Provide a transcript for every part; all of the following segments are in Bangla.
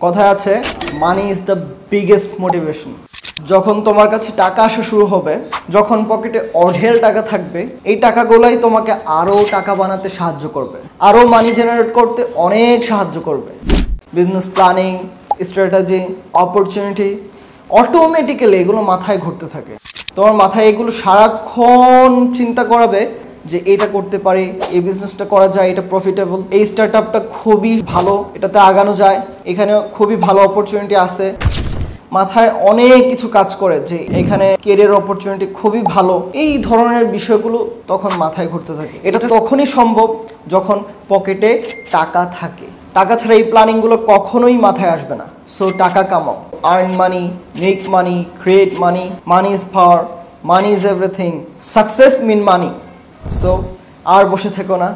কথায় আছে money is the biggest motivation. যখন তোমার কাছে টাকা আসা শুরু হবে, যখন পকেটে অঢেল টাকা থাকবে, এই টাকাগুলাই তোমাকে আরও টাকা বানাতে সাহায্য করবে, আরও মানি জেনারেট করতে অনেক সাহায্য করবে। Business planning, strategy, opportunity automatically এগুলো মাথায় ঘুরতে থাকে। তোমার মাথায় এগুলো সারাক্ষণ চিন্তা করাবে যে এটা করতে পারি, এই বিজনেসটা করা যায়, এটা প্রফিটেবল, এই স্টার্টআপটা খুবই ভালো, এটাতে আগানো যায়, এখানে খুবই ভালো অপরচুনিটি আছে। মাথায় অনেক কিছু কাজ করে যে এখানে ক্যারিয়ার অপরচুনিটি খুবই ভালো, এই ধরনের বিষয়গুলো তখন মাথায় ঘুরতে থাকে। এটা তখনই সম্ভব যখন পকেটে টাকা থাকে। টাকা ছাড়া এই প্ল্যানিংগুলো কখনোই মাথায় আসবে না। সো টাকা কামাও, earn money, make money, create money, money is power, money is everything, success mean money. So আর বসে থেকো না,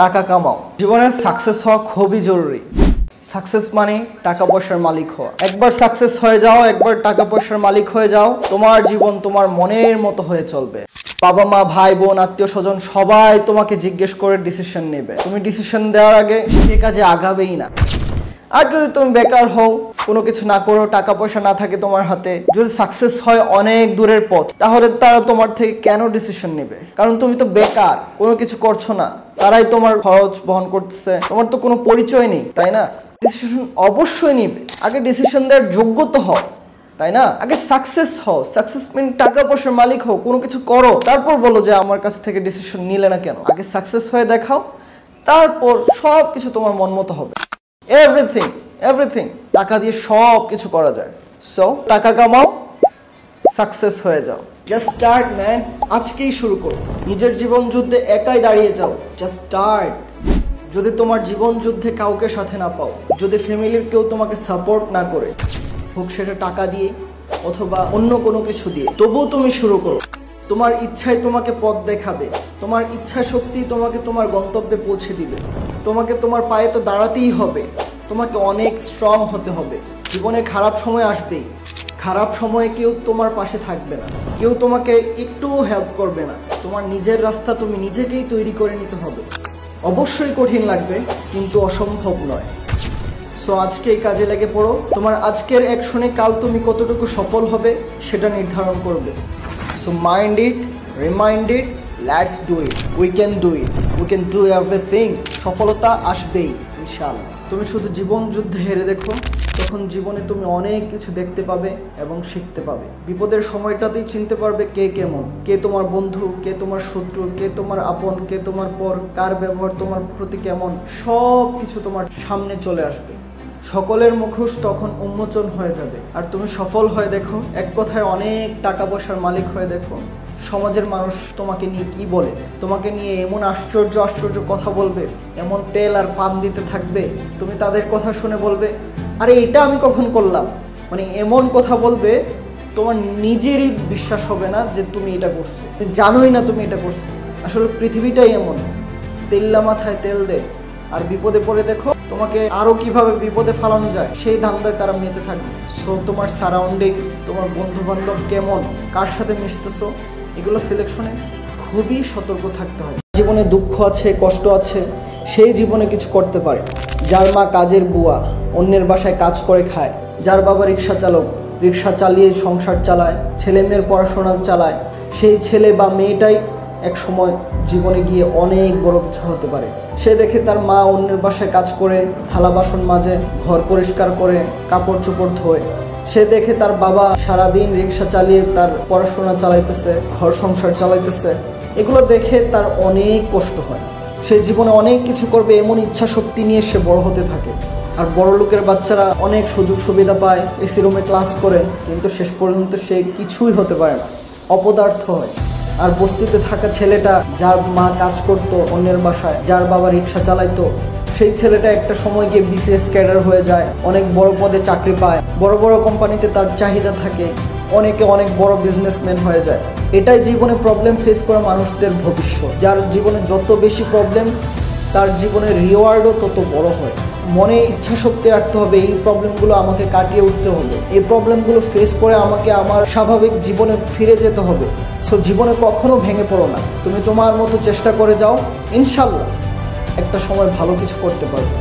টাকা কামাও। জীবনে সাকসেস হওয়া খুবই জরুরি। সাকসেস মানে টাকা পয়সার মালিক হওয়া। একবার সাকসেস হয়ে যাও, একবার টাকা পয়সার মালিক হয়ে যাও, তোমার জীবন তোমার মনের মতো হয়ে চলবে। বাবা মা, ভাই বোন, আত্মীয় স্বজন সবাই তোমাকে জিজ্ঞেস করে ডিসিশন নেবে। তুমি ডিসিশন দেওয়ার আগে সে কাজে আগাবেই না। আর যদি তুমি বেকার হও, কোনো কিছু না করো, টাকা পয়সা না থাকে তোমার হাতে, যদি সাকসেস হয় অনেক দূরের পথ, তাহলে তারা তোমার থেকে কেন ডিসিশন নেবে? কারণ তুমি তো বেকার, কোনো কিছু করছো না, তারাই তোমার খরচ বহন করতেছে, তোমার তো কোনো পরিচয় নেই, তাই না? ডিসিশন অবশ্যই নিবে, আগে ডিসিশন দেওয়ার যোগ্যতা হও, তাই না? আগে সাকসেস হও, সাকসেস মিন টাকা পয়সার মালিক হও, কোনো কিছু করো, তারপর বলো যে আমার কাছ থেকে ডিসিশন নিলে না কেন। আগে সাকসেস হয়ে দেখাও, তারপর সব কিছু তোমার মন মতো হবে। এভরিথিং টাকা দিয়ে সব কিছু করা যায়। সো টাকা কামাও, সাকসেস হয়ে যাও। জাস্ট স্টার্ট ম্যান, আজকেই শুরু করো। নিজের জীবন যুদ্ধে একাই দাঁড়িয়ে যাও, জাস্ট স্টার্ট। যদি তোমার জীবন যুদ্ধে কাউকে সাথে না পাও, যদি ফ্যামিলির কেউ তোমাকে সাপোর্ট না করে, হোক সেটা টাকা দিয়ে অথবা অন্য কোনো কিছু দিয়ে, তবুও তুমি শুরু করো। তোমার ইচ্ছাই তোমাকে পথ দেখাবে, তোমার ইচ্ছা শক্তি তোমাকে তোমার গন্তব্যে পৌঁছে দিবে। তোমাকে তোমার পায়ে তো দাঁড়াতেই হবে, তোমাকে অনেক স্ট্রং হতে হবে। জীবনে খারাপ সময় আসবেই, খারাপ সময়ে কেউ তোমার পাশে থাকবে না, কেউ তোমাকে একটুও হেল্প করবে না। তোমার নিজের রাস্তা তুমি নিজেকেই তৈরি করে নিতে হবে। অবশ্যই কঠিন লাগবে, কিন্তু অসম্ভব নয়। সো আজকে এই কাজে লেগে পড়ো। তোমার আজকের অ্যাকশনে কাল তুমি কতটুকু সফল হবে সেটা নির্ধারণ করবে। So mind it, remind it, let's do it, we can do it, we can do everything. সফলতা আসবেই ইনশাআল্লাহ। তুমি শুধু জীবন যুদ্ধে হেরে দেখো, তখন জীবনে তুমি অনেক কিছু দেখতে পাবে এবং শিখতে পাবে। বিপদের সময়টাতেই চিনতে পারবে কে কেমন, কে তোমার বন্ধু, কে তোমার শত্রু, কে তোমার আপন, কে তোমার পর, কার ব্যবহার তোমার প্রতি কেমন, সব কিছু তোমার সামনে চলে আসবে। সকলের মুখোশ তখন উন্মোচন হয়ে যাবে। আর তুমি সফল হয়ে দেখো, এক কথায় অনেক টাকা পয়সার মালিক হয়ে দেখো, সমাজের মানুষ তোমাকে নিয়ে কি বলে, তোমাকে নিয়ে এমন আশ্চর্য আশ্চর্য কথা বলবে, এমন তেল আর পান দিতে থাকবে, তুমি তাদের কথা শুনে বলবে আরে এটা আমি কখন করলাম। মানে এমন কথা বলবে তোমার নিজেরই বিশ্বাস হবে না যে তুমি এটা করছো, জানোই না তুমি এটা করছো। আসলে পৃথিবীটাই এমন, তেল্লা মাথায় তেল দে, আর বিপদে পড়ে দেখো তোমাকে আরো কিভাবে বিপদে ফালানো যায় সেই ধান্দায় তারা মেতে থাকবে। সো তোমার সারাউন্ডিং, তোমার বন্ধু বান্ধব কেমন, কার সাথে মিশতেছো, এগুলো সিলেকশনে খুবই সতর্ক থাকতে হবে। জীবনে দুঃখ আছে, কষ্ট আছে, সেই জীবনে কিছু করতে পারে। যার মা কাজের বুয়া, অন্যের বাসায় কাজ করে খায়, যার বাবা রিক্সা চালক, রিক্সা চালিয়ে সংসার চালায়, ছেলে মেয়ের পড়াশোনা চালায়, সেই ছেলে বা মেয়েটাই এক সময় জীবনে গিয়ে অনেক বড় কিছু হতে পারে। সে দেখে তার মা অন্যের বাসায় কাজ করে, থালা বাসন মাজে, ঘর পরিষ্কার করে, কাপড় চোপড় ধোয়। সে দেখে তার বাবা সারাদিন রিক্সা চালিয়ে তার পড়াশোনা চালাইতেছে, ঘর সংসার চালাইতেছে। এগুলো দেখে তার অনেক কষ্ট হয়। সে জীবনে অনেক কিছু করবে এমন ইচ্ছা শক্তি নিয়ে সে বড় হতে থাকে। আর বড় লোকের বাচ্চারা অনেক সুযোগ সুবিধা পায়, এসি রুমে ক্লাস করে, কিন্তু শেষ পর্যন্ত সে কিছুই হতে পারে না, অপদার্থ হয়। আর বস্তিতে থাকা ছেলেটা, যার মা কাজ করতো অন্যের বাসায়, যার বাবা রিক্সা চালাইতো, সেই ছেলেটা একটা সময় গিয়ে বিসিএস ক্যাডার হয়ে যায়, অনেক বড় পদে চাকরি পায়, বড় বড় কোম্পানিতে তার চাহিদা থাকে, অনেকে অনেক বড় বিজনেসম্যান হয়ে যায়। এটাই জীবনে প্রবলেম ফেস করা মানুষদের ভবিষ্যৎ। যার জীবনে যত বেশি প্রবলেম, তার জীবনের রিওয়ার্ডও তত বড় হয়। মনে ইচ্ছা শক্তি রাখতে হবে, এই প্রবলেমগুলো আমাকে কাটিয়ে উঠতে হবে, এই প্রবলেমগুলো ফেস করে আমাকে আমার স্বাভাবিক জীবনে ফিরে যেতে হবে। সো জীবনে কখনো ভেঙে পড়ো না, তুমি তোমার মতো চেষ্টা করে যাও, ইনশাল্লাহ একটা সময় ভালো কিছু করতে পারবে।